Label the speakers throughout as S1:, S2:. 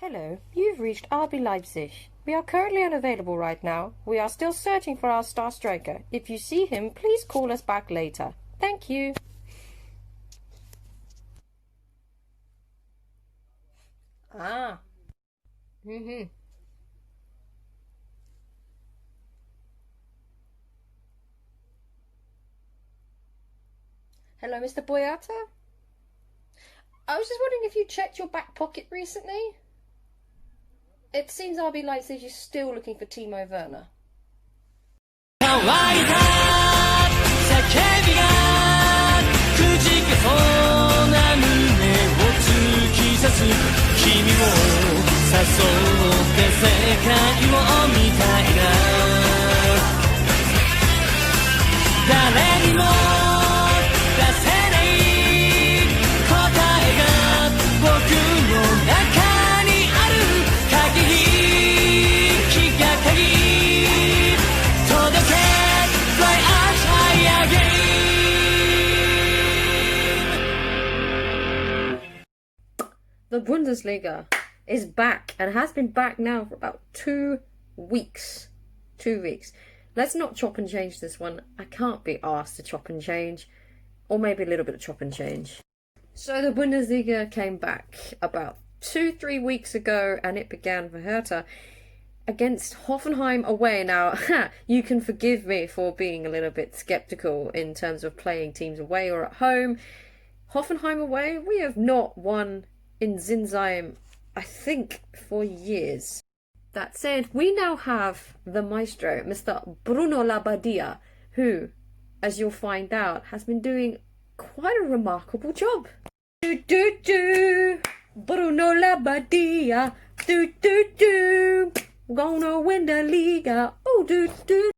S1: Hello, you've reached RB Leipzig. We are currently unavailable right now. We are still searching for our star striker. If you see him, please call us back later. Thank you. Ah. Mm-hmm. Hello, Mr. Boyata? I was just wondering if you checked your back pocket recently? It seems RB Leipzig is still looking for Timo Werner. The Bundesliga is back and has been back now for about 2 weeks. 2 weeks. Let's not chop and change this one. I can't be asked to chop and change. Or maybe a little bit of chop and change. So the Bundesliga came back about 2-3 weeks ago and it began for Hertha against Hoffenheim away. Now, you can forgive me for being a little bit sceptical in terms of playing teams away or at home. Hoffenheim away, we have not won in Zinsheim, I think, for years. That said, we now have the maestro, Mr. Bruno Labbadia, who, as you'll find out, has been doing quite a remarkable job. Do do do, Bruno Labbadia, do do do, gonna win the Liga, oh do do.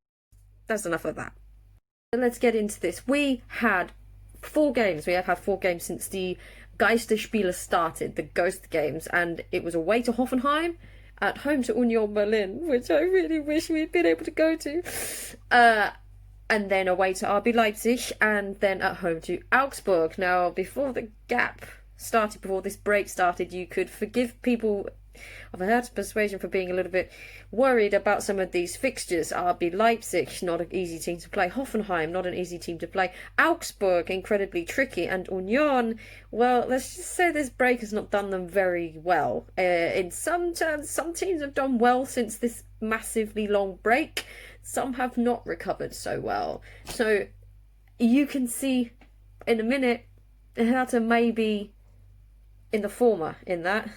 S1: That's enough of that. Let's get into this. We had 4 games. We have had 4 games since the Geisterspiele started, the ghost games, and it was away to Hoffenheim, at home to Union Berlin, which I really wish we'd been able to go to, and then away to RB Leipzig, and then at home to Augsburg. Now, before the gap started, before this break started, you could forgive people of a Hertha persuasion for being a little bit worried about some of these fixtures. RB Leipzig, not an easy team to play. Hoffenheim, not an easy team to play. Augsburg, incredibly tricky. And Union, well, let's just say this break has not done them very well. In some terms, some teams have done well since this massively long break. Some have not recovered so well. So you can see in a minute, Hertha may be in the former in that.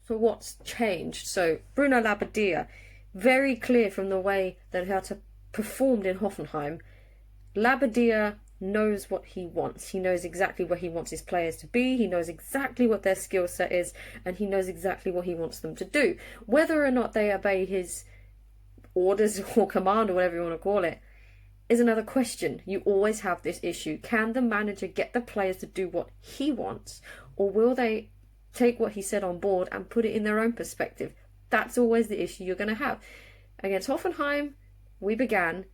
S1: So what's changed? So Bruno Labbadia, very clear from the way that Hertha performed in Hoffenheim. Labbadia knows what he wants. He knows exactly where he wants his players to be. He knows exactly what their skill set is, and he knows exactly what he wants them to do. Whether or not they obey his orders or command or whatever you want to call it is another question. You always have this issue. Can the manager get the players to do what he wants, or will they take what he said on board and put it in their own perspective? That's always the issue you're going to have. Against Hoffenheim, we began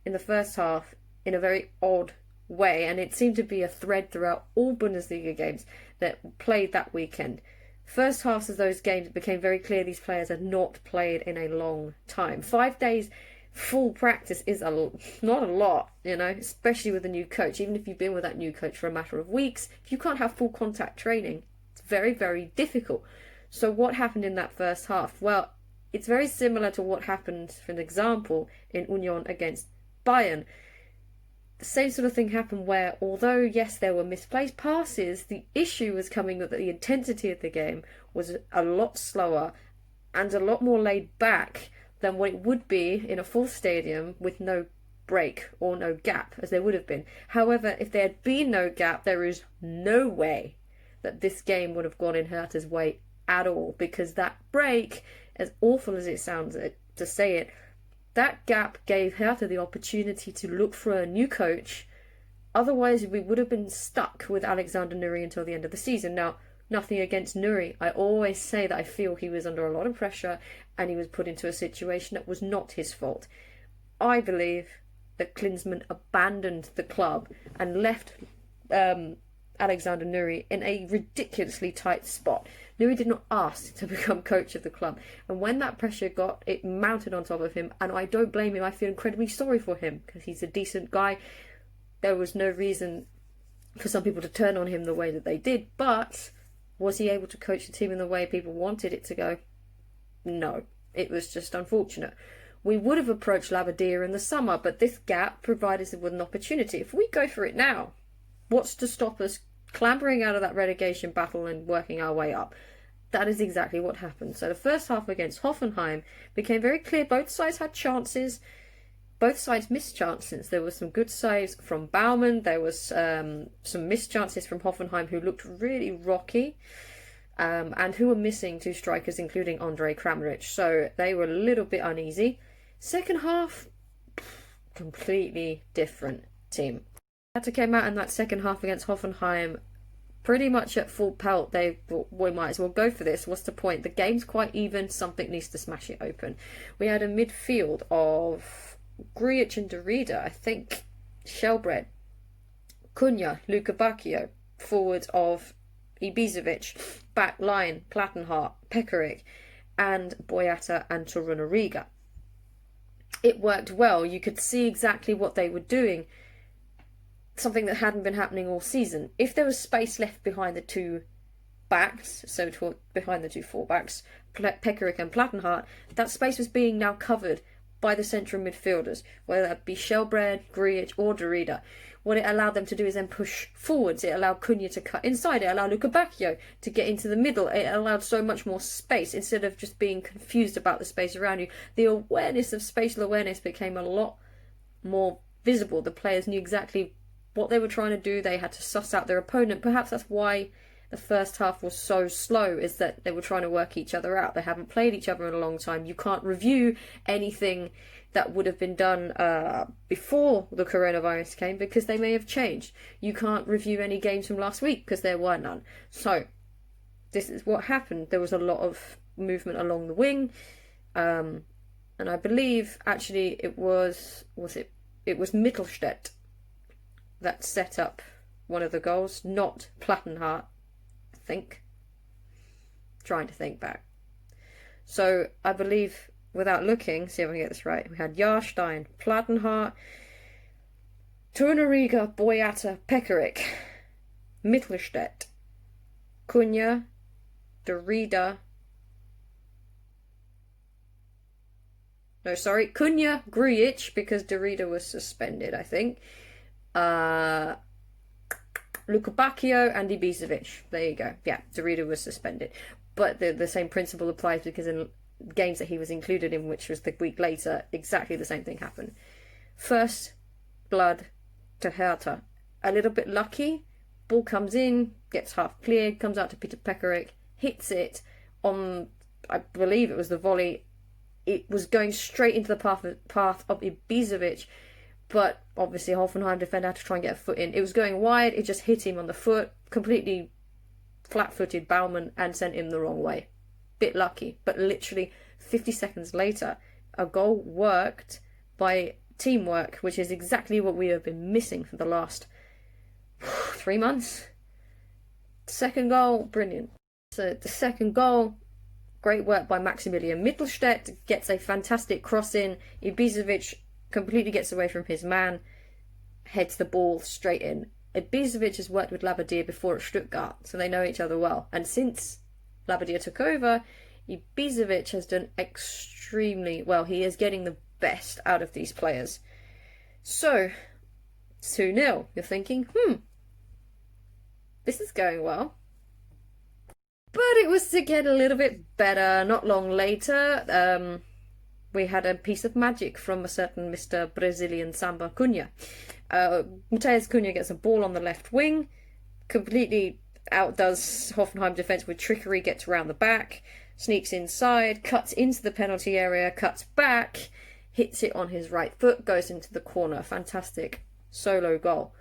S1: in the first half in a very odd way, and it seemed to be a thread throughout all Bundesliga games that played that weekend. First halves of those games, it became very clear these players had not played in a long time. 5 days full practice is not a lot, you know, especially with a new coach. Even if you've been with that new coach for a matter of weeks, if you can't have full contact training, it's very, very difficult. So what happened in that first half? Well, it's very similar to what happened, for an example, in Union against Bayern. The same sort of thing happened where, although, yes, there were misplaced passes, the issue was coming that the intensity of the game was a lot slower and a lot more laid back than what it would be in a full stadium with no break or no gap, as there would have been. However, if there had been no gap, there is no way that this game would have gone in Hertha's way at all, because that break, as awful as it sounds to say it, that gap gave Hertha the opportunity to look for a new coach. Otherwise, we would have been stuck with Alexander Nuri until the end of the season. Now, nothing against Nuri. I always say that I feel he was under a lot of pressure and he was put into a situation that was not his fault. I believe that Klinsmann abandoned the club and left Alexander Nuri in a ridiculously tight spot. Louis did not ask to become coach of the club. And when that pressure it mounted on top of him. And I don't blame him. I feel incredibly sorry for him because he's a decent guy. There was no reason for some people to turn on him the way that they did. But was he able to coach the team in the way people wanted it to go? No. It was just unfortunate. We would have approached Labadia in the summer, but this gap provided us with an opportunity. If we go for it now, what's to stop us clambering out of that relegation battle and working our way up? That is exactly what happened. So the first half against Hoffenheim became very clear. Both sides had chances. Both sides missed chances. There were some good saves from Baumann. There was some missed chances from Hoffenheim, who looked really rocky. And who were missing two strikers, including Andre Kramaric. So they were a little bit uneasy. Second half, completely different team. Hertha came out in that second half against Hoffenheim pretty much at full pelt. They thought, we might as well go for this. What's the point? The game's quite even. Something needs to smash it open. We had a midfield of Grujic and Derrida, I think, Shelbred, Cunha, Luka Bacchio, forwards of Ibisevic, back line, Plattenhardt, Pekarik, and Boyata and Torunariga. It worked well. You could see exactly what they were doing, something that hadn't been happening all season. If there was space left behind the two backs, behind the two fullbacks, Pekarik and Plattenhardt, that space was being now covered by the central midfielders, whether that be Shelbred, Grujic or Derrida. What it allowed them to do is then push forwards. It allowed Cunha to cut inside. It allowed Luka Bacchio to get into the middle. It allowed so much more space instead of just being confused about the space around you. The awareness of spatial awareness became a lot more visible. The players knew exactly what they were trying to do. They had to suss out their opponent. Perhaps that's why the first half was so slow, is that they were trying to work each other out. They haven't played each other in a long time. You can't review anything that would have been done before the coronavirus came because they may have changed. You can't review any games from last week because there were none. So this is what happened. There was a lot of movement along the wing, and I believe actually it was Mittelstädt that set up one of the goals, not Plattenhardt, I think. Trying to think back. So I believe, without looking, see if I can get this right, we had Jahrstein, Plattenhardt, Torunariga, Boyata, Pekarik, Mittelstädt, Cunha, Derrida, Cunha, Grujic, because Derrida was suspended, I think, Luka Bacchio and Ibisevic. There you go. Yeah, Derrida was suspended. But the same principle applies, because in games that he was included in, which was the week later, exactly the same thing happened. First blood to Hertha. A little bit lucky. Ball comes in, gets half cleared, comes out to Peter Pekarik, hits it on, I believe it was the volley. It was going straight into the path of Ibisevic, but obviously Hoffenheim defender had to try and get a foot in. It was going wide, it just hit him on the foot, completely flat-footed Baumann, and sent him the wrong way. Bit lucky, but literally 50 seconds later, a goal worked by teamwork, which is exactly what we have been missing for the last 3 months. Second goal, brilliant. So the second goal, great work by Maximilian Mittelstädt, gets a fantastic cross in. Ibisevic completely gets away from his man, heads the ball straight in. Ibisevic has worked with Labadia before at Stuttgart, so they know each other well. And since Labadia took over, Ibisevic has done extremely well. He is getting the best out of these players. So, 2-0. You're thinking, this is going well. But it was to get a little bit better. Not long later, we had a piece of magic from a certain Mr. Brazilian Samba Cunha. Matheus Cunha gets a ball on the left wing, completely outdoes Hoffenheim defence with trickery, gets around the back, sneaks inside, cuts into the penalty area, cuts back, hits it on his right foot, goes into the corner. Fantastic solo goal.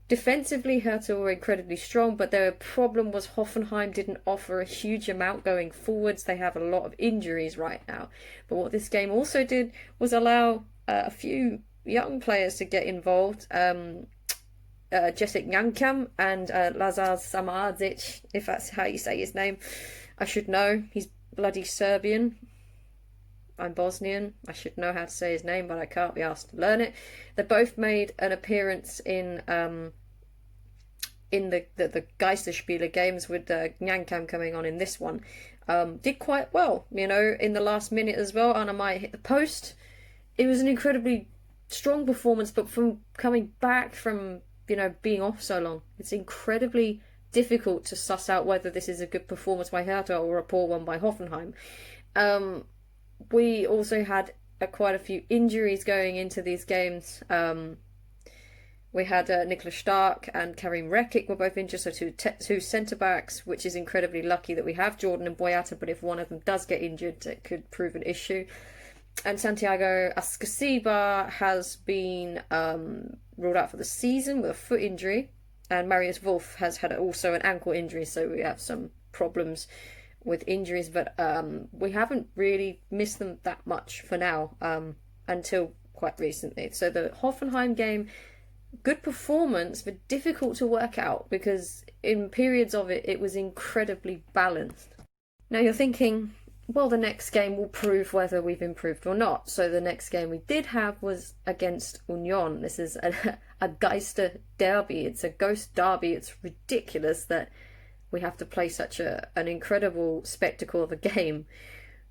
S1: Defensively, Hertha were incredibly strong, but their problem was Hoffenheim didn't offer a huge amount going forwards. They have a lot of injuries right now. But what this game also did was allow a few young players to get involved. Jessic Nyankam and Lazar Samardzic, if that's how you say his name. I should know. He's bloody Serbian. I'm Bosnian. I should know how to say his name, but I can't be asked to learn it. They both made an appearance in the Geisterspieler games with Nyankam coming on in this one. Did quite well, you know, in the last minute as well. Anna Maya hit the post. It was an incredibly strong performance, but from coming back from, you know, being off so long, it's incredibly difficult to suss out whether this is a good performance by Hertha or a poor one by Hoffenheim. We also had quite a few injuries going into these games. We had Niklas Stark and Karim Rekic were both injured, so two centre-backs, which is incredibly lucky that we have Jordan and Boyata, but if one of them does get injured, it could prove an issue. And Santiago Ascasiba has been ruled out for the season with a foot injury, and Marius Wolf has had also an ankle injury, so we have some problems with injuries, but we haven't really missed them that much for now, until quite recently. So the Hoffenheim game, good performance, but difficult to work out because in periods of it, it was incredibly balanced. Now you're thinking, well, the next game will prove whether we've improved or not. So the next game we did have was against Union. This is a Geister derby. It's a ghost derby. It's ridiculous that we have to play such an incredible spectacle of a game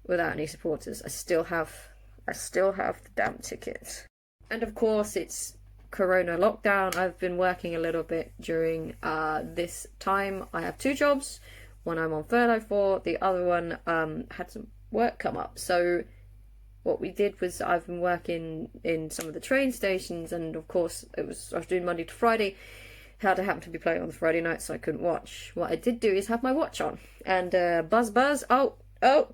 S1: without any supporters. I still have the damn tickets. And of course, it's Corona lockdown. I've been working a little bit during this time. I have two jobs. One I'm on furlough for. The other one had some work come up. So what we did was I've been working in some of the train stations, and of course I was doing Monday to Friday. Hertha happened to be playing on the Friday night, so I couldn't watch. What I did do is have my watch on and buzz, oh,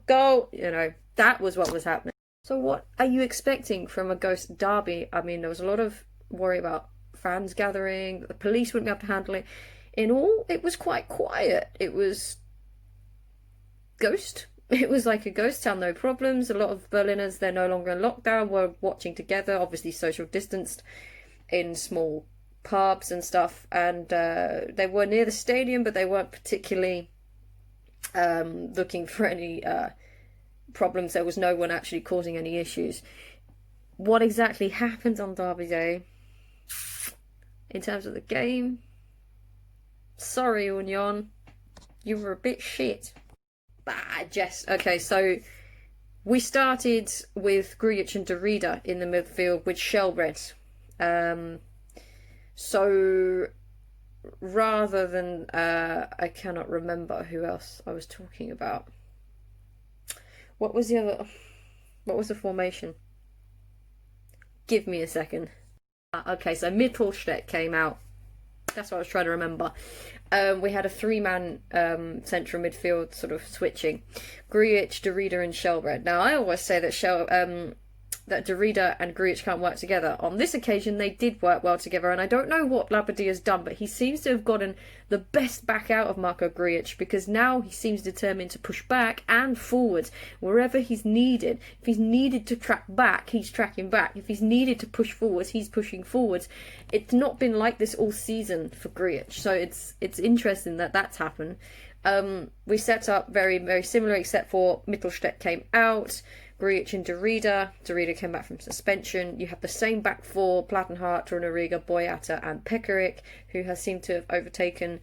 S1: goal, you know, that was what was happening. So what are you expecting from a ghost derby? I mean, there was a lot of worry about fans gathering, the police wouldn't be able to handle it. In all, it was quite quiet. It was ghost. It was like a ghost town, no problems. A lot of Berliners, they're no longer in lockdown, were watching together, obviously social distanced in small pubs and stuff, and they were near the stadium, but they weren't particularly looking for any problems. There was no one actually causing any issues. What exactly happened on Derby Day in terms of the game? Sorry, Union, you were a bit shit. Okay, so we started with Grujic and Derrida in the midfield with Shelbred. So rather than I cannot remember who else I was talking about. What was the formation? Give me a second. Okay, so Mittelstädt came out. That's what I was trying to remember. We had a three-man central midfield sort of switching. Grujic, Derrida and Shelbred. Now, I always say that that Derrida and Grujic can't work together. On this occasion, they did work well together, and I don't know what Labadie has done, but he seems to have gotten the best back out of Marko Grujic, because now he seems determined to push back and forward wherever he's needed. If he's needed to track back, he's tracking back. If he's needed to push forwards, he's pushing forwards. It's not been like this all season for Grujic, so it's interesting that that's happened. We set up very, very similar, except for Mittelstädt came out. Grujic and Derrida. Derrida came back from suspension. You have the same back four: Plattenhardt, Torunariga, Boyata and Pekarik, who has seemed to have overtaken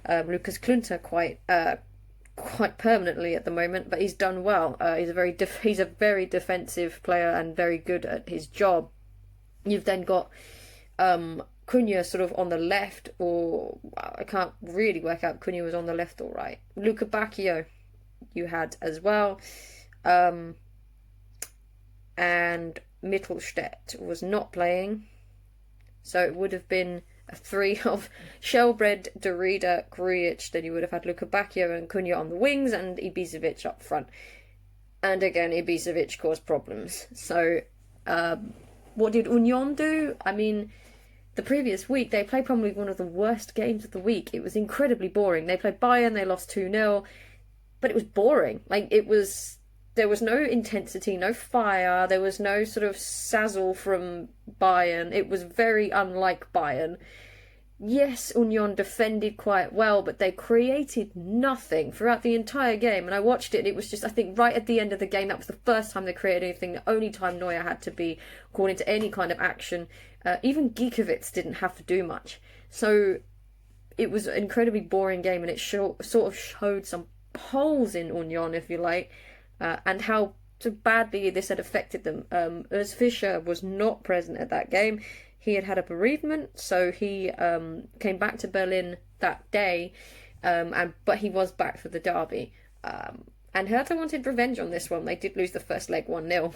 S1: Lukas Klünter quite permanently at the moment, but he's done well. He's a very defensive player and very good at his job. You've then got Cunha sort of on the left, or I can't really work out Cunha was on the left or right. Luca Bacchio you had as well. And Mittelstädt was not playing, so it would have been a three of Shelbred, Derrida, Grujic. Then you would have had Luka Bacchio and Cunha on the wings, and Ibisevic up front. And again, Ibisevic caused problems. So what did Union do? I mean, the previous week they played probably one of the worst games of the week. It was incredibly boring. They played Bayern, they lost 2-0, but it was boring. There was no intensity, no fire, there was no sort of sazzle from Bayern. It was very unlike Bayern. yes, Union defended quite well, but they created nothing throughout the entire game. And I watched it, and it was just, I think, right at the end of the game, that was the first time they created anything, the only time Neuer had to be called into any kind of action. Even Giekewitz didn't have to do much. So it was an incredibly boring game, and it sort of showed some holes in Union, if you like, and how badly this had affected them. Urs Fischer was not present at that game. He had a bereavement, so he came back to Berlin that day, but he was back for the derby. And Hertha wanted revenge on this one. They did lose the first leg 1-0.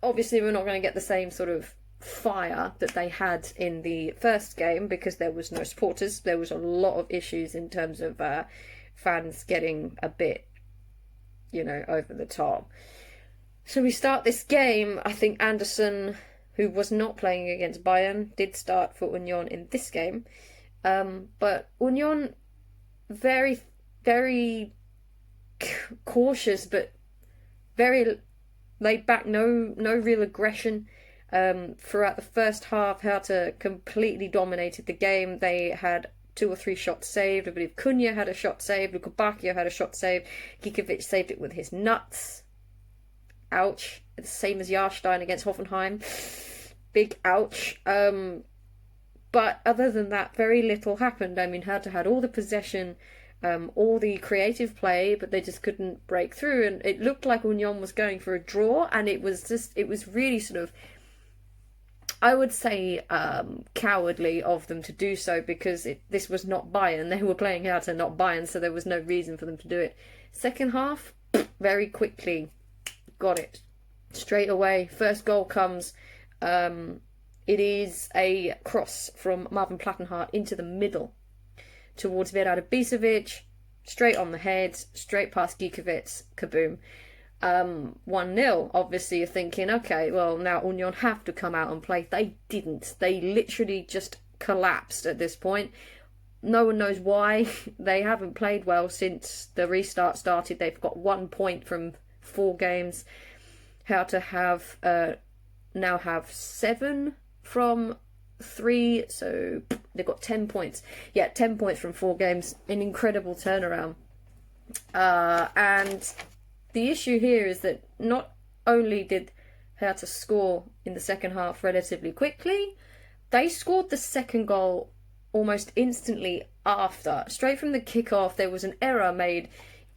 S1: Obviously, we're not going to get the same sort of fire that they had in the first game because there was no supporters. There was a lot of issues in terms of fans getting a bit, over the top. So we start this game. I think Anderson, who was not playing against Bayern, did start for Union in this game. But Union, very, very cautious, but very laid back, no real aggression. Throughout the first half, Hertha completely dominated the game. They had 2 or 3 shots saved. I believe Cunha had a shot saved. Luka Bacchio had a shot saved. Giekewitz saved it with his nuts. Ouch. It's the same as Jahrstein against Hoffenheim. Big ouch. But other than that, very little happened. I mean, Hertha had all the possession, all the creative play, but they just couldn't break through. And it looked like Union was going for a draw, and it was really sort of, I would say, cowardly of them to do so, because this was not Bayern. They were playing Hertha, not Bayern, so there was no reason for them to do it. Second half, very quickly, got it. Straight away, first goal comes. It is a cross from Marvin Plattenhardt into the middle towards Vedat Ibisevic, straight on the head, straight past Giekewitz, kaboom. 1-0. Obviously you're thinking, okay, well now Union have to come out and play. They didn't. They literally just collapsed at this point. No one knows why. They haven't played well since the restart started. They've got 1 point from 4 games. Hertha now have 7 from 3, so they've got 10 points. Yeah, 10 points from 4 games. An incredible turnaround. And the issue here is that not only did Hertha score in the second half relatively quickly, they scored the second goal almost instantly after. Straight from the kickoff, there was an error made,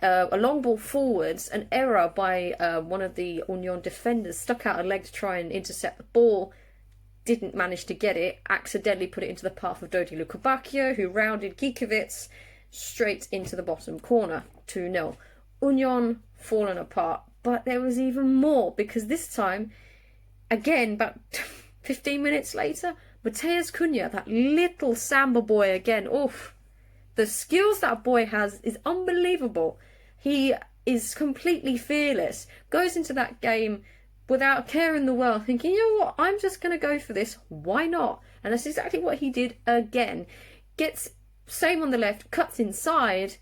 S1: a long ball forwards, an error by one of the Union defenders, stuck out a leg to try and intercept the ball, didn't manage to get it, accidentally put it into the path of Dodi Luka Bacchio, who rounded Giekewitz straight into the bottom corner, 2-0. Union fallen apart, but there was even more, because this time, again, about 15 minutes later, Matheus Cunha, that little Samba boy again, oof, the skills that boy has is unbelievable. He is completely fearless, goes into that game without a care in the world, thinking, you know what, I'm just going to go for this, why not? And that's exactly what he did again. Gets, same on the left, cuts inside,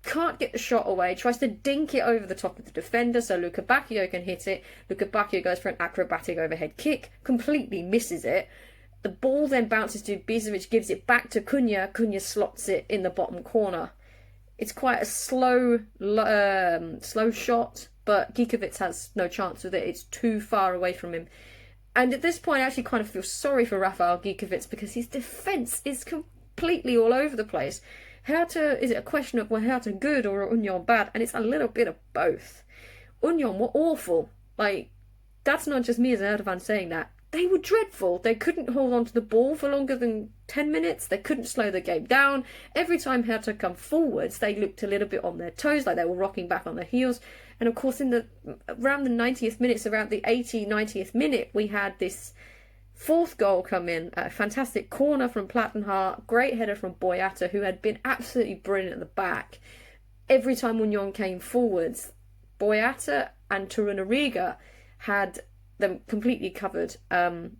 S1: can't get the shot away, tries to dink it over the top of the defender so Luka Bacchio can hit it. Luka Bacchio goes for an acrobatic overhead kick, completely misses it. The ball then bounces to Ibisevic, gives it back to Cunha. Cunha slots it in the bottom corner. It's quite a slow shot, but Giekewitz has no chance with it. It's too far away from him. And at this point, I actually kind of feel sorry for Rafael Giekewitz, because his defence is completely all over the place. Hertha, is it a question of were Hertha good or Union bad? And it's a little bit of both. Union were awful. Like, that's not just me as a Hertha fan saying that. They were dreadful. They couldn't hold on to the ball for longer than 10 minutes. They couldn't slow the game down. Every time Hertha come forwards, they looked a little bit on their toes, like they were rocking back on their heels. And of course, around the 90th minutes, around the 90th minute, we had this 4th goal come in, a fantastic corner from Plattenhardt, great header from Boyata, who had been absolutely brilliant at the back. Every time Union came forwards, Boyata and Torunariga had them completely covered. And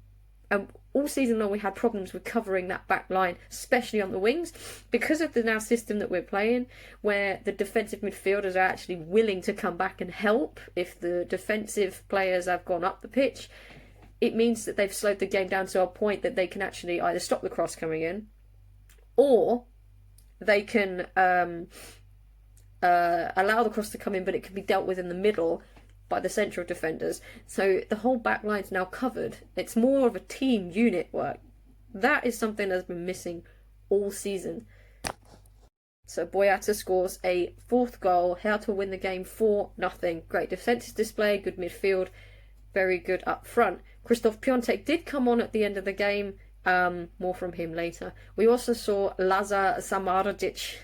S1: all season long we had problems with covering that back line, especially on the wings, because of the now system that we're playing, where the defensive midfielders are actually willing to come back and help if the defensive players have gone up the pitch. it means that they've slowed the game down to a point that they can actually either stop the cross coming in, or they can allow the cross to come in, but it can be dealt with in the middle by the central defenders. So the whole back line's now covered. It's more of a team unit work. That is something that's been missing all season. So Boyata scores a 4th goal. Hertha win the game 4-0. Great defensive display, good midfield, very good up front. Krzysztof Piątek did come on at the end of the game. More from him later. We also saw Lazar Samardzic.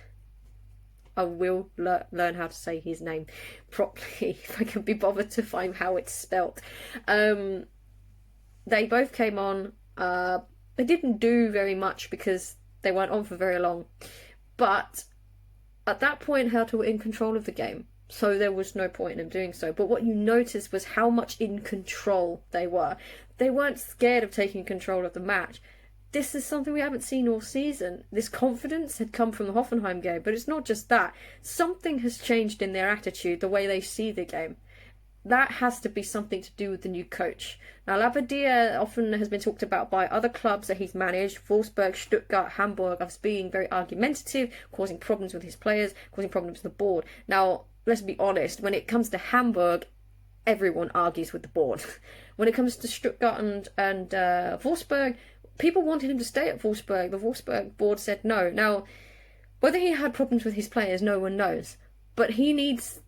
S1: I will learn how to say his name properly if I can be bothered to find how it's spelt. They both came on. They didn't do very much because they weren't on for very long. But at that point, Hertha were in control of the game. So there was no point in them doing so. But what you noticed was how much in control they were. They weren't scared of taking control of the match. This is something we haven't seen all season. This confidence had come from the Hoffenheim game, but it's not just that. Something has changed in their attitude, the way they see the game. That has to be something to do with the new coach. Now, Labadia often has been talked about by other clubs that he's managed, Wolfsburg, Stuttgart, Hamburg, as being very argumentative, causing problems with his players, causing problems with the board. Now, let's be honest, when it comes to Hamburg, everyone argues with the board. When it comes to Stuttgart and Wolfsburg, people wanted him to stay at Wolfsburg. The Wolfsburg board said no. Now, whether he had problems with his players, no one knows. But he needs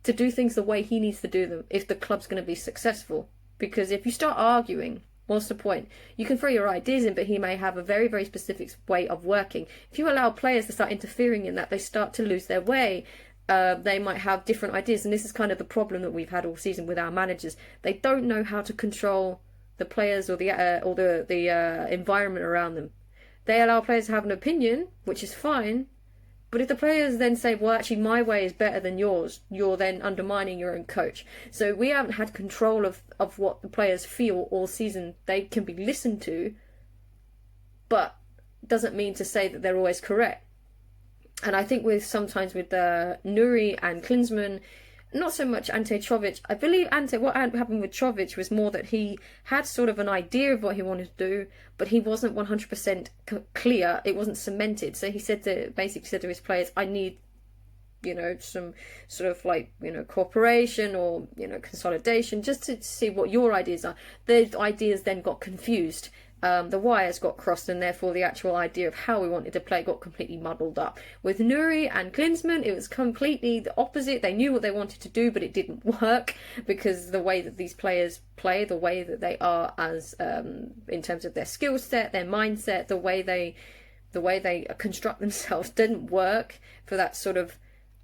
S1: to do things the way he needs to do them if the club's going to be successful. Because if you start arguing, what's the point? You can throw your ideas in, but he may have a very, very specific way of working. If you allow players to start interfering in that, they start to lose their way. They might have different ideas. And this is kind of the problem that we've had all season with our managers. They don't know how to control the players or the environment around them. They allow players to have an opinion, which is fine, but if the players then say, well, actually my way is better than yours, you're then undermining your own coach. So we haven't had control of what the players feel all season. They can be listened to, but doesn't mean to say that they're always correct. And I think sometimes with Nuri and Klinsmann, not so much Ante Čović. I believe what happened with Čović was more that he had sort of an idea of what he wanted to do, but he wasn't 100% clear. It wasn't cemented. So he basically said to his players, I need, some sort of cooperation or, consolidation, just to see what your ideas are. The ideas then got confused. The wires got crossed, and therefore the actual idea of how we wanted to play got completely muddled up. With Nuri and Klinsmann, it was completely the opposite. They knew what they wanted to do, but it didn't work because the way that these players play, the way that they are as in terms of their skill set, their mindset, the way they construct themselves didn't work for that sort of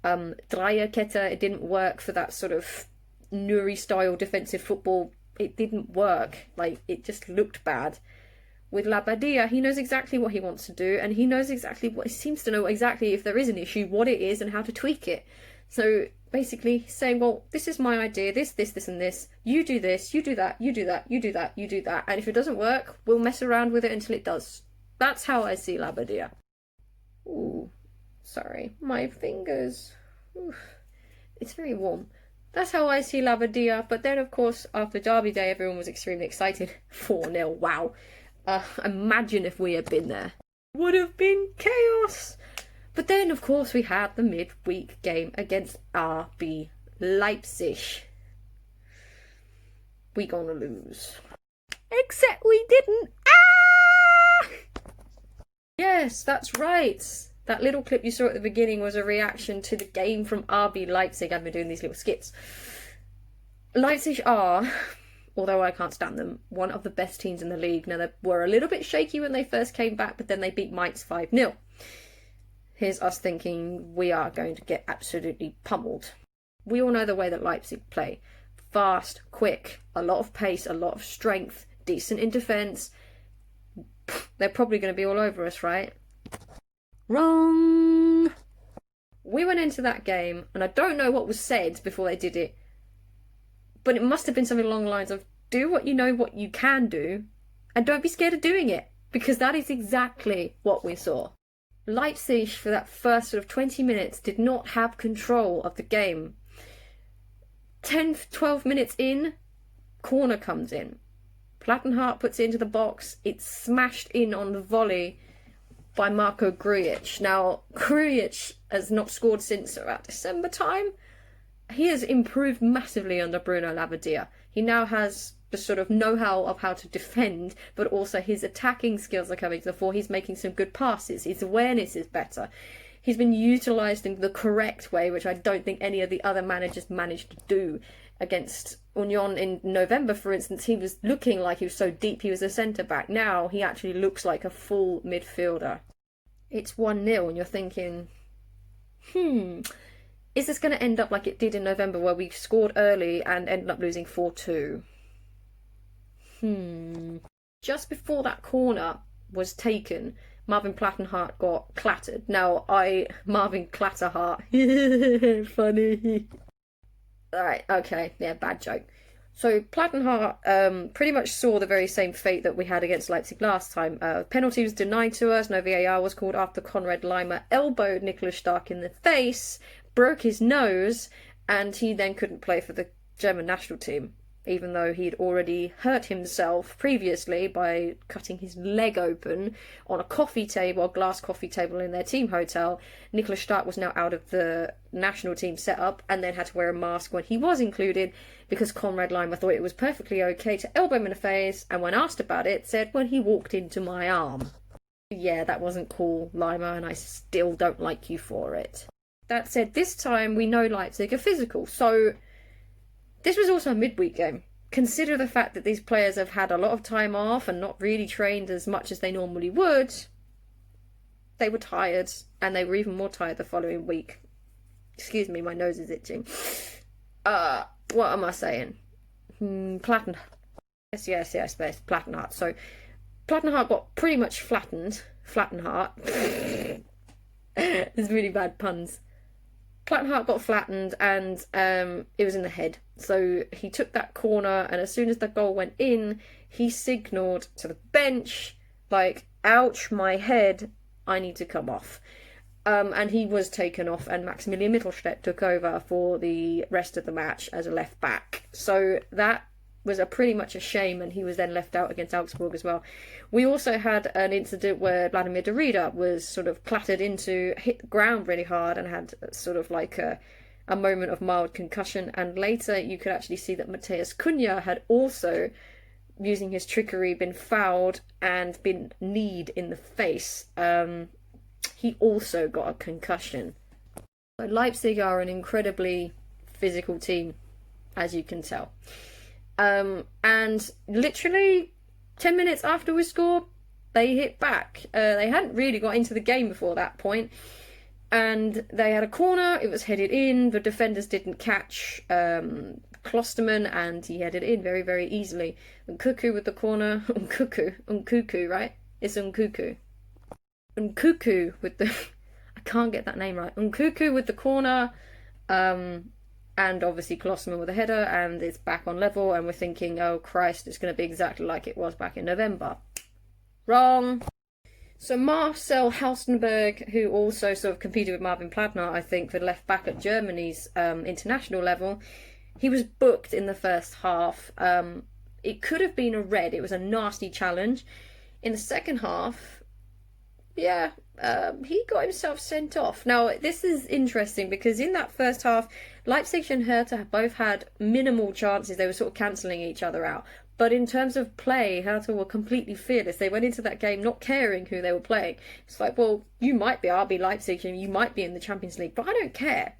S1: Dreierkette. It didn't work for that sort of Nuri style defensive football. It didn't work. It just looked bad. With Labadia, he knows exactly what he wants to do, and he knows exactly he seems to know exactly if there is an issue, what it is, and how to tweak it. So basically, he's saying, well, this is my idea, this, and this. You do this, you do that, you do that, you do that, you do that. And if it doesn't work, we'll mess around with it until it does. That's how I see Labadia. Ooh, sorry, my fingers. Ooh, it's very warm. That's how I see Labadia. But then, of course, after Derby Day, everyone was extremely excited. 4-0, wow. Imagine if we had been there. Would have been chaos. But then, of course, we had the midweek game against RB Leipzig. We gonna lose. Except we didn't. Ah! Yes, that's right. That little clip you saw at the beginning was a reaction to the game from RB Leipzig. I've been doing these little skits. Leipzig are, although I can't stand them, one of the best teams in the league. Now, they were a little bit shaky when they first came back, but then they beat Mainz 5-0. Here's us thinking we are going to get absolutely pummeled. We all know the way that Leipzig play. Fast, quick, a lot of pace, a lot of strength, decent in defence. They're probably going to be all over us, right? Wrong! We went into that game, and I don't know what was said before they did it, but it must have been something along the lines of, do what you know what you can do, and don't be scared of doing it, because that is exactly what we saw. Leipzig, for that first sort of 20 minutes, did not have control of the game. 10, 12 minutes in, corner comes in. Plattenhardt puts it into the box. It's smashed in on the volley by Marko Grujic. Now, Grujic has not scored since about December time. He has improved massively under Bruno Labbadia. He now has the sort of know-how of how to defend, but also his attacking skills are coming to the fore. He's making some good passes. His awareness is better. He's been utilised in the correct way, which I don't think any of the other managers managed to do. Against Union in November, for instance, he was looking like he was so deep he was a centre-back. Now he actually looks like a full midfielder. It's 1-0 and you're thinking, is this going to end up like it did in November where we scored early and ended up losing 4-2? Just before that corner was taken, Marvin Plattenhardt got clattered. Now, Marvin Clatterhart, funny. Alright, okay, yeah, bad joke. So Plattenhardt pretty much saw the very same fate that we had against Leipzig last time. Penalty was denied to us, no VAR was called after Konrad Laimer elbowed Niklas Stark in the face, broke his nose, and he then couldn't play for the German national team, even though he'd already hurt himself previously by cutting his leg open on a coffee table, a glass coffee table in their team hotel. Niklas Stark was now out of the national team setup and then had to wear a mask when he was included because Konrad Laimer thought it was perfectly okay to elbow him in the face, and when asked about it, said, "When he walked into my arm." Yeah, that wasn't cool, Laimer, and I still don't like you for it. That said, this time we know Leipzig are physical, so this was also a midweek game. Consider the fact that these players have had a lot of time off and not really trained as much as they normally would. They were tired, and they were even more tired the following week. Excuse me, my nose is itching. What am I saying? Plattenhardt. Yes, Plattenhardt. So, Plattenhardt got pretty much flattened. Flattenhardt. There's really bad puns. Plattenhardt got flattened and it was in the head. So he took that corner, and as soon as the goal went in, he signalled to the bench, like, ouch, my head, I need to come off. And he was taken off, and Maximilian Mittelstädt took over for the rest of the match as a left back. So that was pretty much a shame, and he was then left out against Augsburg as well. We also had an incident where Vladimir Darida was sort of clattered into, hit the ground really hard, and had sort of like a moment of mild concussion. And later you could actually see that Matheus Cunha had also, using his trickery, been fouled and been kneed in the face. He also got a concussion. So Leipzig are an incredibly physical team, as you can tell. And literally 10 minutes after we scored, they hit back. They hadn't really got into the game before that point, and they had a corner. It was headed in. The defenders didn't catch Klosterman, and he headed in very, very easily. Nkuku with the corner. Nkuku, right? It's Nkuku. Nkuku with the... I can't get that name right. Nkuku with the corner. And obviously Klosterman with a header, and it's back on level, and we're thinking, oh Christ, it's going to be exactly like it was back in November. Wrong. So Marcel Halstenberg, who also sort of competed with Marvin Plattenhardt, I think, for left back at Germany's international level, he was booked in the first half. It could have been a red. It was a nasty challenge. In the second half, yeah, he got himself sent off. Now, this is interesting because in that first half, Leipzig and Hertha both had minimal chances. They were sort of cancelling each other out. But in terms of play, Hertha were completely fearless. They went into that game not caring who they were playing. It's like, well, you might be RB Leipzig and you might be in the Champions League, but I don't care.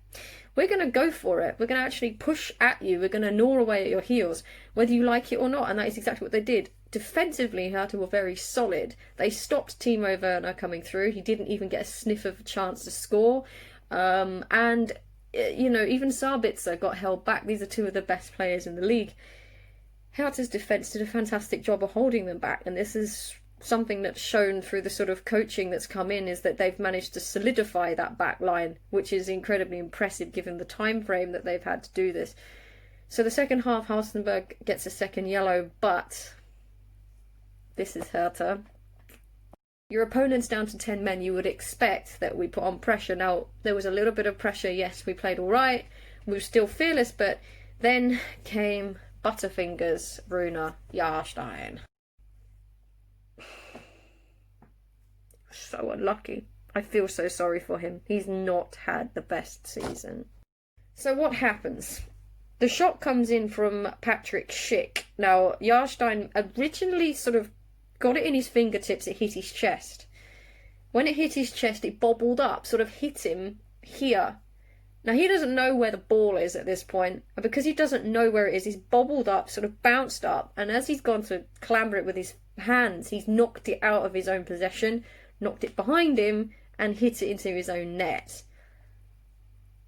S1: We're going to go for it. We're going to actually push at you. We're going to gnaw away at your heels, whether you like it or not. And that is exactly what they did. Defensively, Hertha were very solid. They stopped Timo Werner coming through. He didn't even get a sniff of a chance to score. And, you know, even Sabitzer got held back. These are two of the best players in the league. Hertha's defence did a fantastic job of holding them back. And this is something that's shown through the sort of coaching that's come in, is that they've managed to solidify that back line, which is incredibly impressive given the time frame that they've had to do this. So the second half, Halstenberg gets a second yellow, but this is Hertha. Your opponent's down to 10 men. You would expect that we put on pressure. Now, there was a little bit of pressure. Yes, we played all right. We were still fearless, but then came Butterfingers Rune Jahrstein. So unlucky. I feel so sorry for him. He's not had the best season. So what happens? The shot comes in from Patrick Schick. Now, Jahrstein originally sort of got it in his fingertips, it hit his chest. When it hit his chest, it bobbled up, sort of hit him here. Now, he doesn't know where the ball is at this point, and because he doesn't know where it is, he's bobbled up, sort of bounced up, and as he's gone to clamber it with his hands, he's knocked it out of his own possession, knocked it behind him, and hit it into his own net.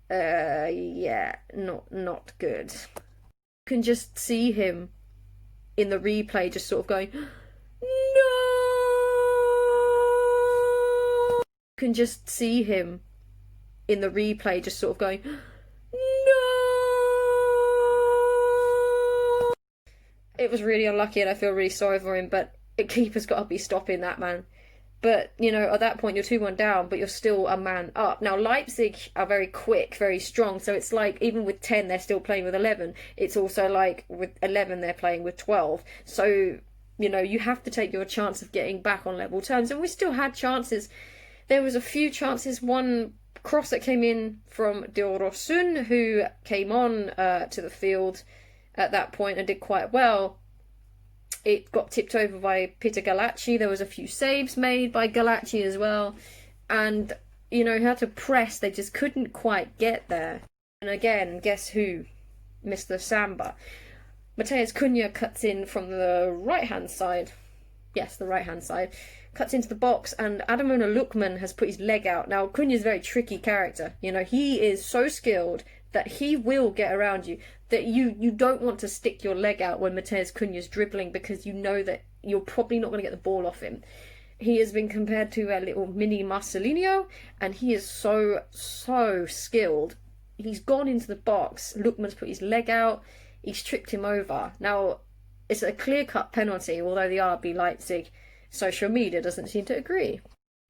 S1: Yeah, not good. You can just see him in the replay just sort of going, no! You can just see him in the replay just sort of going, no! It was really unlucky and I feel really sorry for him, but the keeper's got to be stopping that, man. But, you know, at that point, you're 2-1 down, but you're still a man up. Now, Leipzig are very quick, very strong. So it's like, even with 10, they're still playing with 11. It's also like, with 11, they're playing with 12. So, you know, you have to take your chance of getting back on level terms. And we still had chances. There was a few chances. One cross that came in from Diorosun, who came on to the field at that point and did quite well. It got tipped over by Peter Galacci. There was a few saves made by Galacci as well. And, you know, he had to press. They just couldn't quite get there. And again, guess who? Mr. Samba. Matheus Cunha cuts in from the right-hand side. Yes, the right-hand side. Cuts into the box, and Adamona Lookman has put his leg out. Now, Cunha's a very tricky character. You know, he is so skilled that he will get around you. That you don't want to stick your leg out when Matheus Cunha's dribbling, because you know that you're probably not going to get the ball off him. He has been compared to a little mini Marcelinho, and he is so skilled. He's gone into the box. Lookman's put his leg out. He's tripped him over. Now, it's a clear-cut penalty, although the RB Leipzig social media doesn't seem to agree.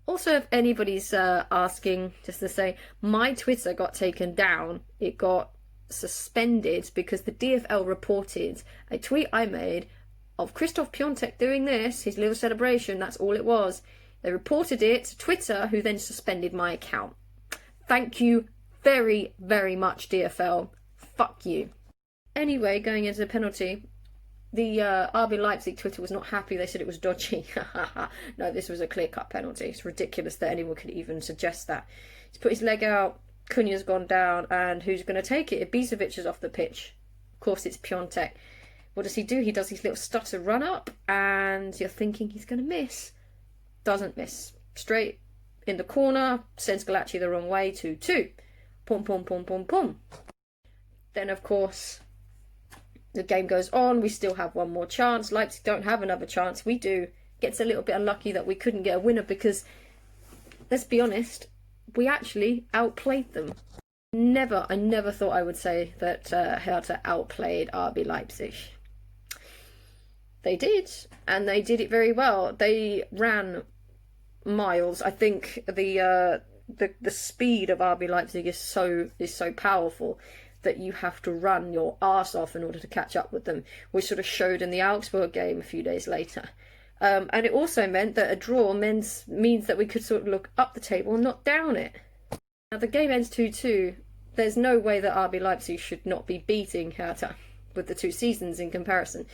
S1: Also, if anybody's asking, just to say, my Twitter got taken down. It got suspended because the DFL reported a tweet I made of Christoph Piontek doing this, his little celebration. That's all it was. They reported it to Twitter, who then suspended my account. Thank you very, very much, DFL. Fuck you. Anyway, going into the penalty, the RB Leipzig Twitter was not happy. They said it was dodgy. No, this was a clear-cut penalty. It's ridiculous that anyone could even suggest that. He's put his leg out. Cunha's gone down, and who's going to take it? Ibisevic is off the pitch. Of course, it's Piontek. What does he do? He does his little stutter run up, and you're thinking he's going to miss. Doesn't miss. Straight in the corner, sends Galacci the wrong way, 2-2. Pum, pum, pum, pum, pum. Then, of course, the game goes on. We still have one more chance. Leipzig don't have another chance. We do. Gets a little bit unlucky that we couldn't get a winner because, let's be honest, we actually outplayed them. I never thought I would say that Hertha outplayed RB Leipzig. They did, and they did it very well. They ran miles. I think the speed of RB Leipzig is so powerful that you have to run your arse off in order to catch up with them, which sort of showed in the Augsburg game a few days later. And it also meant that a draw means that we could sort of look up the table and not down it. Now, the game ends 2-2. There's no way that RB Leipzig should not be beating Hertha with the two seasons in comparison.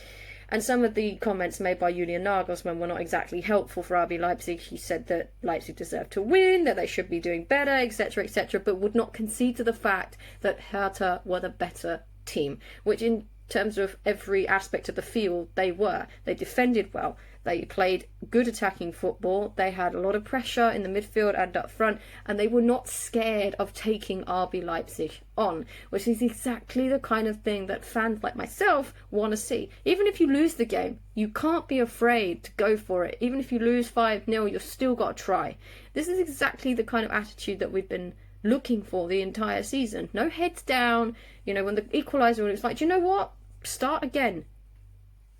S1: And some of the comments made by Julian Nagelsmann were not exactly helpful for RB Leipzig. He said that Leipzig deserved to win, that they should be doing better, etc., etc., but would not concede to the fact that Hertha were the better team, which in terms of every aspect of the field, they were. They defended well. They played good attacking football. They had a lot of pressure in the midfield and up front, and they were not scared of taking RB Leipzig on, which is exactly the kind of thing that fans like myself want to see. Even if you lose the game, you can't be afraid to go for it. Even if you lose 5-0, you've still got to try. This is exactly the kind of attitude that we've been looking for the entire season. No heads down. You know, when the equaliser was like, do you know what? Start again.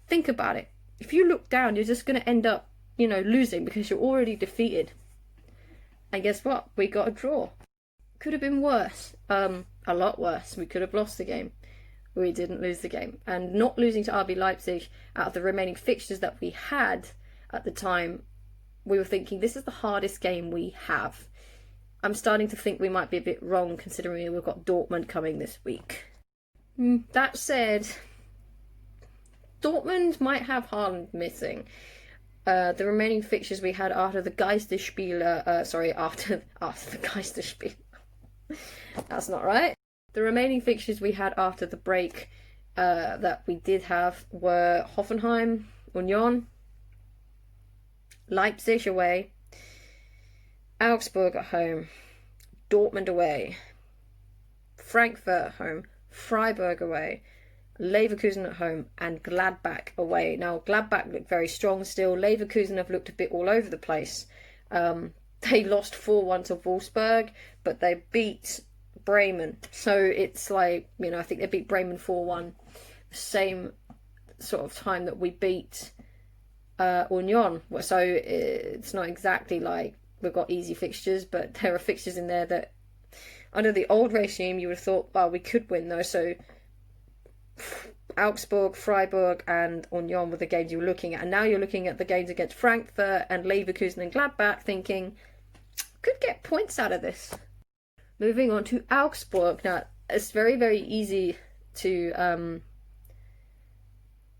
S1: Think about it. If you look down, you're just going to end up, you know, losing because you're already defeated. And guess what? We got a draw. Could have been worse. A lot worse. We could have lost the game. we didn't lose the game. And not losing to RB Leipzig out of the remaining fixtures that we had at the time, we were thinking this is the hardest game we have. I'm starting to think we might be a bit wrong considering we've got Dortmund coming this week. That said, Dortmund might have Haaland missing. The remaining fixtures we had after the Geisterspiele, after the Geisterspiele. That's not right. The remaining fixtures we had after the break that we did have were Hoffenheim, Union, Leipzig away, Augsburg at home, Dortmund away, Frankfurt at home, Freiburg away, Leverkusen at home, and Gladbach away. Now, Gladbach looked very strong still. Leverkusen have looked a bit all over the place. They lost 4-1 to Wolfsburg, but they beat Bremen. So it's like, I think they beat Bremen 4-1. The same sort of time that we beat Union. So it's not exactly like we've got easy fixtures, but there are fixtures in there that under the old regime you would have thought, well, we could win those. So Augsburg, Freiburg and Union were the games you were looking at, and now you're looking at the games against Frankfurt and Leverkusen and Gladbach thinking, could get points out of this. Moving on to Augsburg. Now, it's very, very easy to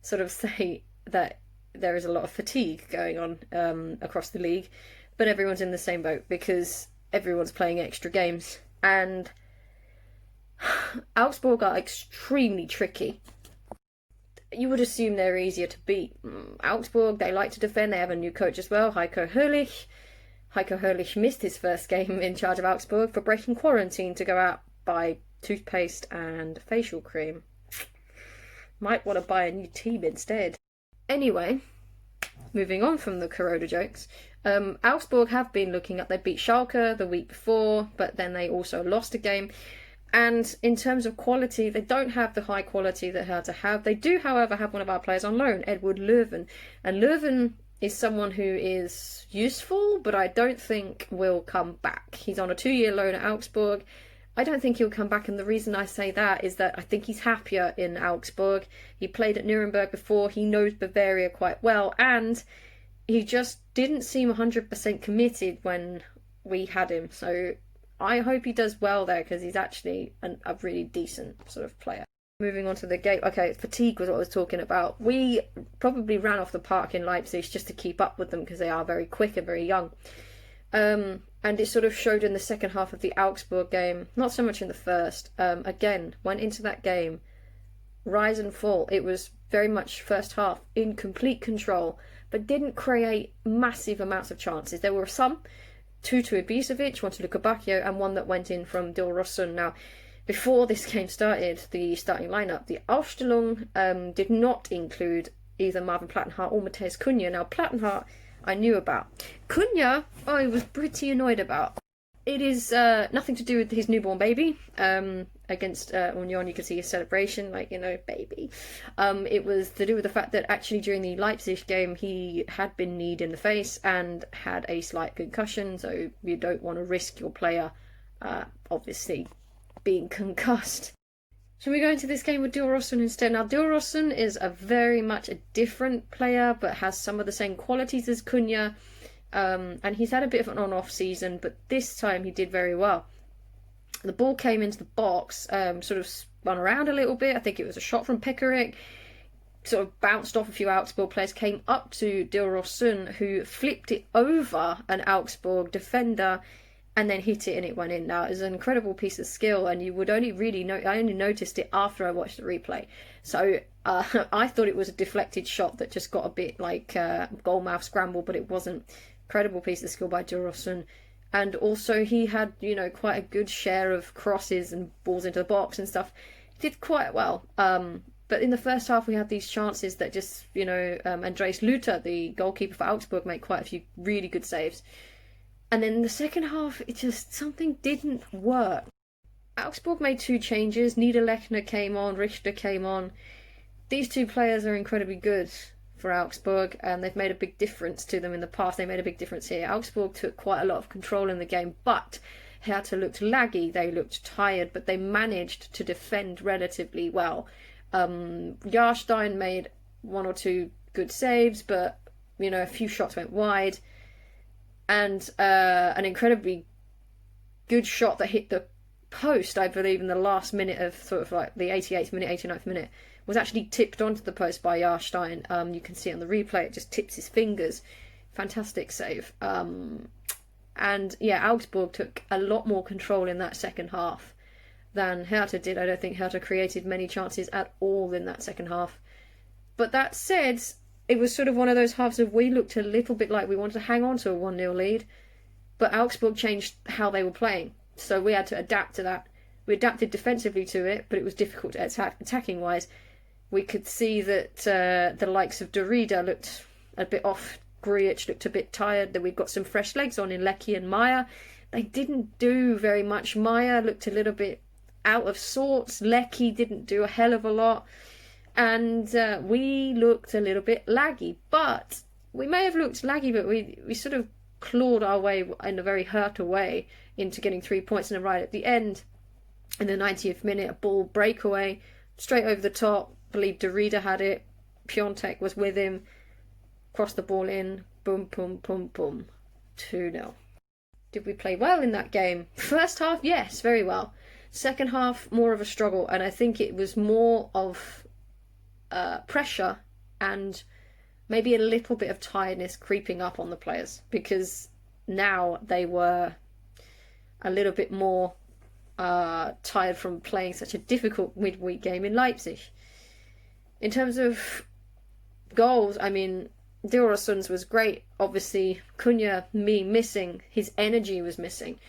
S1: sort of say that there is a lot of fatigue going on across the league, but everyone's in the same boat because everyone's playing extra games. And Augsburg are extremely tricky. You would assume they're easier to beat. Augsburg, they like to defend. They have a new coach as well, Heiko Herrlich. Heiko Herrlich missed his first game in charge of Augsburg for breaking quarantine to go out buy toothpaste and facial cream. Might want to buy a new team instead. Anyway, moving on from the Corona jokes, Augsburg have been looking up. They beat Schalke the week before, but then they also lost a game. And in terms of quality, they don't have the high quality that Hertha have. They do, however, have one of our players on loan, Edward Löwen. And Löwen is someone who is useful, but I don't think will come back. He's on a 2-year loan at Augsburg. I don't think he'll come back, and the reason I say that is that I think he's happier in Augsburg. He played at Nuremberg before, he knows Bavaria quite well, and he just didn't seem 100% committed when we had him. So I hope he does well there, because he's actually a really decent sort of player. Moving on to the game. Okay, fatigue was what I was talking about. We probably ran off the park in Leipzig just to keep up with them because they are very quick and very young. And it sort of showed in the second half of the Augsburg game, not so much in the first. Again, went into that game, rise and fall. It was very much first half in complete control, but didn't create massive amounts of chances. There were some, 2 to Ibisevic, 1 to Luka Bacchio, and 1 that went in from Dilrosun. Now, before this game started, the starting lineup, the Aufstellung did not include either Marvin Plattenhardt or Matthias Cunha. Now, Plattenhardt I knew about. Cunha, I was pretty annoyed about. It is nothing to do with his newborn baby. Against Union, you could see his celebration, like, baby. It was to do with the fact that actually during the Leipzig game, he had been kneed in the face and had a slight concussion, so you don't want to risk your player, obviously, being concussed. Shall we go into this game with Dilrosun instead? Now, Dilrosun is a very much a different player, but has some of the same qualities as Cunha. And he's had a bit of an on-off season, but this time he did very well. The ball came into the box, sort of spun around a little bit. I think it was a shot from Pekarik. Sort of bounced off a few Augsburg players, came up to Dilrosun, who flipped it over an Augsburg defender and then hit it and it went in. Now, it's an incredible piece of skill, and you would only really know. I only noticed it after I watched the replay. So I thought it was a deflected shot that just got a bit like goalmouth scramble, but it wasn't. Incredible piece of skill by Dilrosun. And also he had, quite a good share of crosses and balls into the box and stuff. He did quite well. But in the first half we had these chances that just, Andreas Luther, the goalkeeper for Augsburg, made quite a few really good saves. And then in the second half, something didn't work. Augsburg made 2 changes. Niederlechner came on, Richter came on. These 2 players are incredibly good for Augsburg, and they've made a big difference to them in the past. They made a big difference here. Augsburg took quite a lot of control in the game, but Hertha looked laggy, they looked tired, but they managed to defend relatively well. Jahrstein made one or two good saves, but a few shots went wide, and an incredibly good shot that hit the post, I believe, in the last minute of sort of like the 88th minute, 89th minute, was actually tipped onto the post by Jahrstein. You can see on the replay, it just tips his fingers. Fantastic save. And yeah, Augsburg took a lot more control in that second half than Hertha did. I don't think Hertha created many chances at all in that second half. But that said, it was sort of one of those halves of we looked a little bit like we wanted to hang on to a 1-0 lead, but Augsburg changed how they were playing. So we had to adapt to that. We adapted defensively to it, but it was difficult to attack attacking-wise. We could see that the likes of Derrida looked a bit off. Grujic looked a bit tired. Then we've got some fresh legs on in Leckie and Meyer. They didn't do very much. Meyer looked a little bit out of sorts. Leckie didn't do a hell of a lot. And we looked a little bit laggy. But we may have looked laggy, but we sort of clawed our way in a very Hertha way into getting 3 points in a right at the end. In the 90th minute, a ball breakaway, straight over the top. I believe Derrida had it. Piontek was with him. Crossed the ball in. Boom, boom, boom, boom. 2-0. Did we play well in that game? First half, yes, very well. Second half, more of a struggle. And I think it was more of pressure and maybe a little bit of tiredness creeping up on the players. Because now they were a little bit more tired from playing such a difficult midweek game in Leipzig. In terms of goals, I mean, Dilroson's was great. Obviously, Cunha, missing. His energy was missing.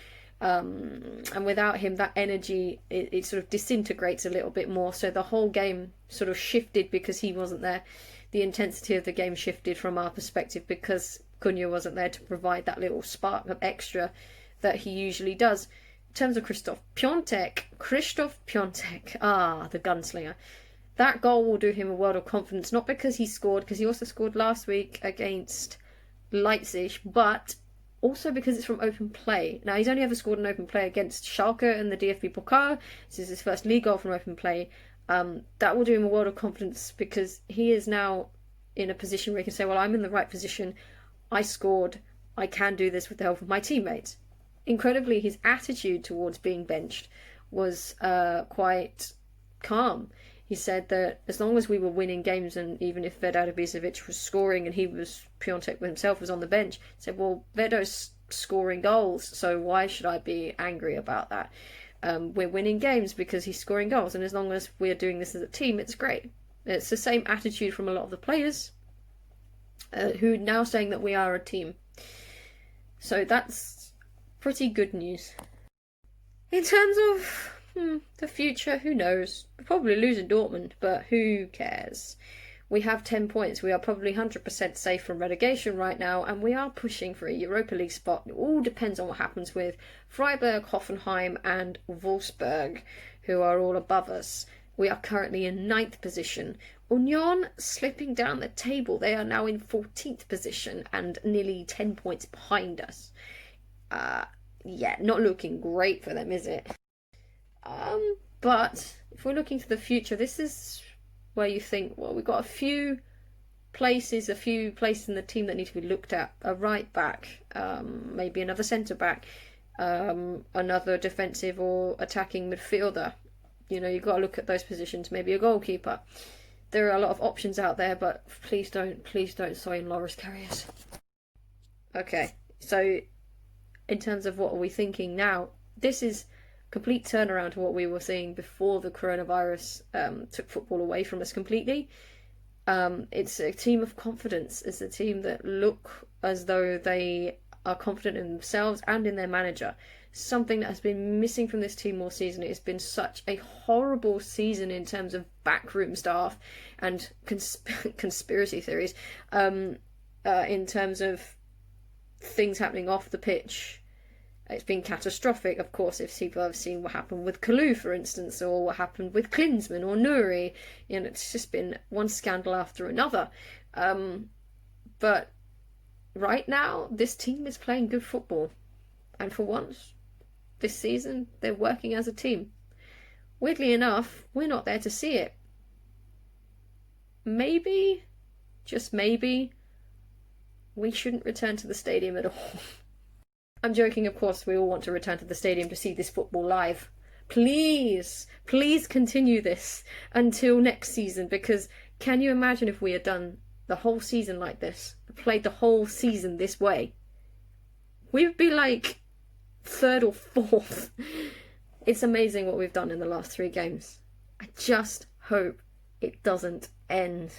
S1: And without him, that energy, it sort of disintegrates a little bit more. So the whole game sort of shifted because he wasn't there. The intensity of the game shifted from our perspective because Cunha wasn't there to provide that little spark of extra that he usually does. In terms of Christoph Piontek, the gunslinger. That goal will do him a world of confidence, not because he scored, because he also scored last week against Leipzig, but also because it's from open play. Now, he's only ever scored an open play against Schalke in the DFB Pokal. This is his first league goal from open play. That will do him a world of confidence because he is now in a position where he can say, well, I'm in the right position. I scored. I can do this with the help of my teammates. Incredibly, his attitude towards being benched was quite calm. He said that as long as we were winning games, and even if Vedar Ibisevic was scoring and Piontek himself was on the bench, he said, well, Vedo's scoring goals, so why should I be angry about that? We're winning games because he's scoring goals, and as long as we're doing this as a team, it's great. It's the same attitude from a lot of the players who are now saying that we are a team. So that's pretty good news. In terms of the future, who knows? We'll probably lose in Dortmund, but who cares? We have 10 points. We are probably 100% safe from relegation right now, and we are pushing for a Europa League spot. It all depends on what happens with Freiburg, Hoffenheim, and Wolfsburg, who are all above us. We are currently in 9th position. Union slipping down the table. They are now in 14th position and nearly 10 points behind us. Yeah, not looking great for them, is it? But if we're looking to the future, this is where you think, well, we've got a few places in the team that need to be looked at. A right back, maybe another centre back, another defensive or attacking midfielder. You've got to look at those positions. Maybe a goalkeeper. There are a lot of options out there, but please don't sign Loris Karius. Okay, so in terms of what are we thinking now, this is complete turnaround to what we were seeing before the coronavirus took football away from us completely. It's a team of confidence. It's a team that look as though they are confident in themselves and in their manager. Something that has been missing from this team all season. It's been such a horrible season in terms of backroom staff and conspiracy theories, in terms of things happening off the pitch. It's been catastrophic, of course, if people have seen what happened with Kalou, for instance, or what happened with Klinsmann or Nuri. It's just been one scandal after another. But right now, this team is playing good football. And for once, this season. They're working as a team. Weirdly enough, we're not there to see it. Maybe, just maybe, we shouldn't return to the stadium at all. I'm joking, of course. We all want to return to the stadium to see this football live. Please, please continue this until next season, because can you imagine if we had done the whole season like this, played the whole season this way? We would be like 3rd or 4th. It's amazing what we've done in the last 3 games. I just hope it doesn't end.